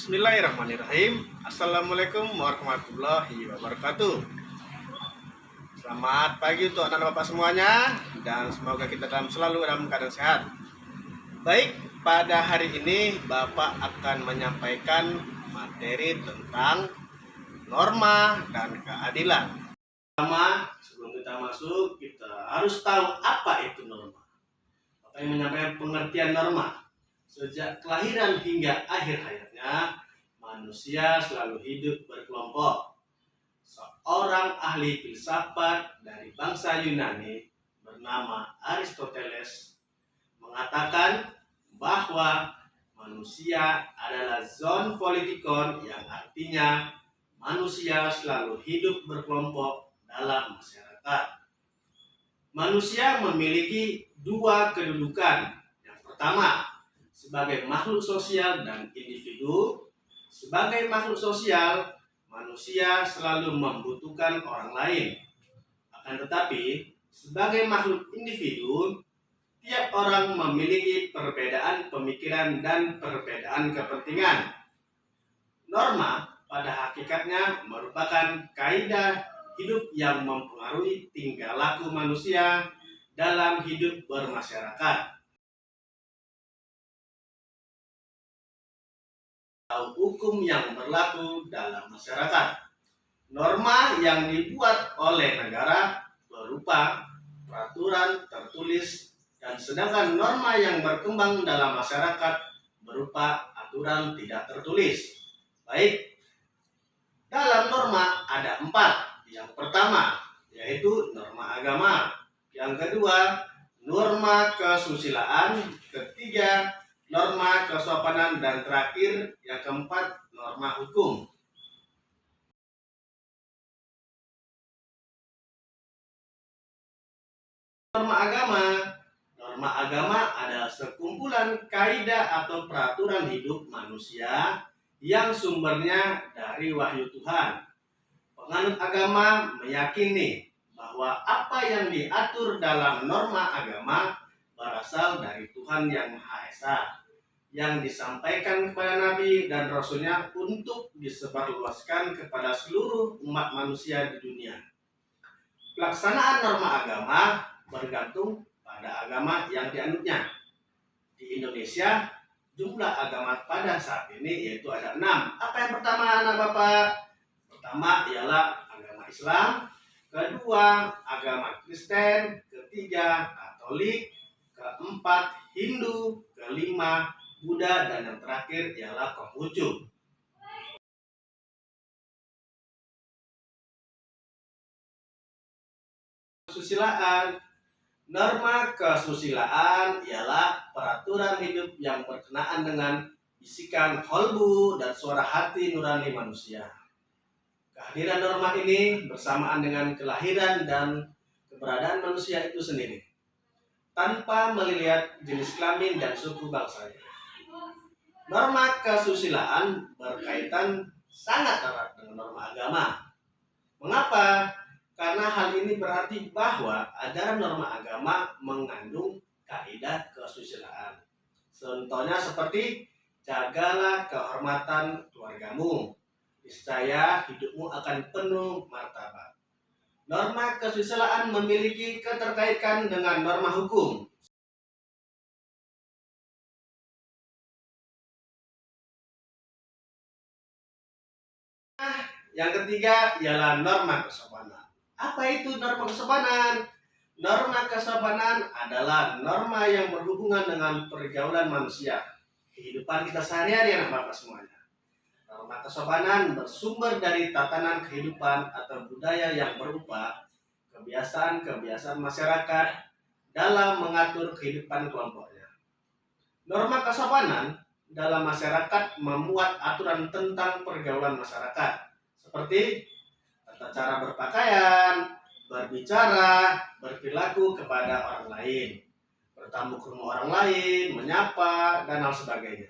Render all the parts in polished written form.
Bismillahirrahmanirrahim. Assalamualaikum warahmatullahi wabarakatuh. Selamat pagi untuk anak-anak bapak semuanya, dan semoga kita selalu dalam keadaan sehat. Baik, pada hari ini bapak akan menyampaikan materi tentang norma dan keadilan. Pertama, sebelum kita masuk, kita harus tahu apa itu norma. Bapak yang menyampaikan pengertian norma. Sejak kelahiran hingga akhir hayatnya, manusia selalu hidup berkelompok. Seorang ahli filsafat dari bangsa Yunani bernama Aristoteles mengatakan bahwa manusia adalah zoon politikon, yang artinya manusia selalu hidup berkelompok dalam masyarakat. Manusia memiliki dua kedudukan. Yang pertama, sebagai makhluk sosial dan individu. Sebagai makhluk sosial, manusia selalu membutuhkan orang lain. Akan tetapi, sebagai makhluk individu, tiap orang memiliki perbedaan pemikiran dan perbedaan kepentingan. Norma pada hakikatnya merupakan kaidah hidup yang mempengaruhi tingkah laku manusia dalam hidup bermasyarakat. Hukum yang berlaku dalam masyarakat. Norma yang dibuat oleh negara berupa peraturan tertulis, dan sedangkan norma yang berkembang dalam masyarakat berupa aturan tidak tertulis. Baik, dalam norma ada 4. Yang pertama yaitu norma agama, yang kedua norma kesusilaan, ketiga norma kesopanan, dan terakhir yang keempat norma hukum. Norma agama adalah sekumpulan kaidah atau peraturan hidup manusia yang sumbernya dari wahyu Tuhan. Penganut agama meyakini bahwa apa yang diatur dalam norma agama berasal dari Tuhan yang Maha Esa, yang disampaikan kepada Nabi dan Rasulnya untuk disebarluaskan kepada seluruh umat manusia di dunia. Pelaksanaan norma agama bergantung pada agama yang dianutnya. Di Indonesia, jumlah agama pada saat ini yaitu ada 6. Apa yang pertama, anak bapak? Pertama ialah agama Islam, kedua agama Kristen, ketiga Katolik, keempat Hindu, kelima Buddha, dan yang terakhir ialah Konghucu. Kesusilaan. Norma kesusilaan ialah peraturan hidup yang berkenaan dengan bisikan kolbu dan suara hati nurani manusia. Kehadiran norma ini bersamaan dengan kelahiran dan keberadaan manusia itu sendiri, tanpa melihat jenis kelamin dan suku bangsanya. Norma kesusilaan berkaitan sangat erat dengan norma agama. Mengapa? Karena hal ini berarti bahwa ajaran norma agama mengandung kaidah kesusilaan. Contohnya seperti jagalah kehormatan keluargamu, niscaya hidupmu akan penuh martabat. Norma kesusilaan memiliki keterkaitan dengan norma hukum. Yang ketiga ialah norma kesopanan. Apa itu norma kesopanan? Norma kesopanan adalah norma yang berhubungan dengan pergaulan manusia, kehidupan kita sehari-hari, anak bapak semuanya. Norma kesopanan bersumber dari tatanan kehidupan atau budaya yang berupa kebiasaan-kebiasaan masyarakat dalam mengatur kehidupan kelompoknya. Norma kesopanan dalam masyarakat memuat aturan tentang pergaulan masyarakat, seperti tata cara berpakaian, berbicara, berperilaku kepada orang lain, bertamu ke rumah orang lain, menyapa, dan hal sebagainya.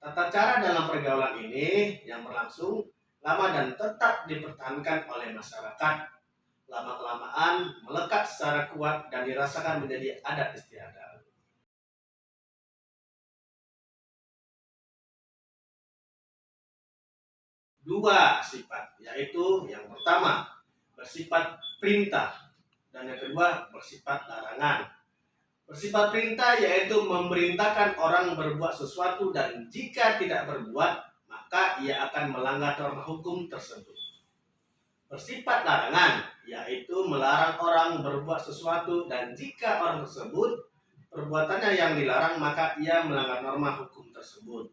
Tata cara dalam pergaulan ini yang berlangsung lama dan tetap dipertahankan oleh masyarakat, lama-kelamaan melekat secara kuat dan dirasakan menjadi adat istiadat. dua sifat, yaitu yang pertama bersifat perintah dan yang kedua bersifat larangan. Bersifat perintah yaitu memerintahkan orang berbuat sesuatu dan jika tidak berbuat maka ia akan melanggar norma hukum tersebut. Bersifat larangan yaitu melarang orang berbuat sesuatu dan jika orang tersebut perbuatannya yang dilarang maka ia melanggar norma hukum tersebut.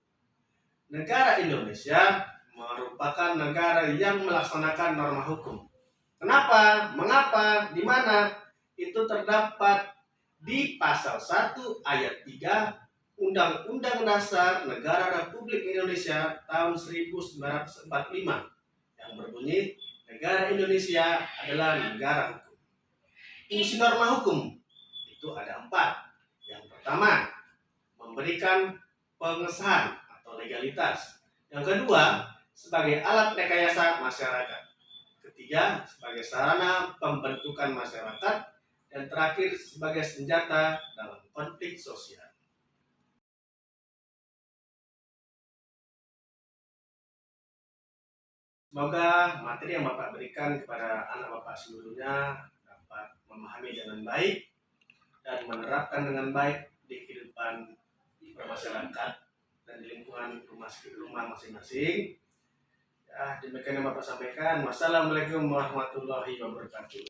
Negara Indonesia merupakan negara yang melaksanakan norma hukum. Kenapa? Mengapa? Di mana? Itu terdapat di pasal 1 ayat 3 Undang-Undang Dasar Negara Republik Indonesia tahun 1945 yang berbunyi negara Indonesia adalah negara hukum. Fungsi norma hukum itu ada 4. Yang pertama, memberikan pengesahan atau legalitas. Yang kedua, sebagai alat rekayasa masyarakat. Ketiga, sebagai sarana pembentukan masyarakat. Dan terakhir, sebagai senjata dalam konflik sosial. Semoga materi yang Bapak berikan kepada anak Bapak seluruhnya dapat memahami dengan baik dan menerapkan dengan baik di kehidupan bermasyarakat dan di lingkungan rumah masing-masing. Ya, demikian yang Bapak sampaikan. Wassalamualaikum warahmatullahi wabarakatuh.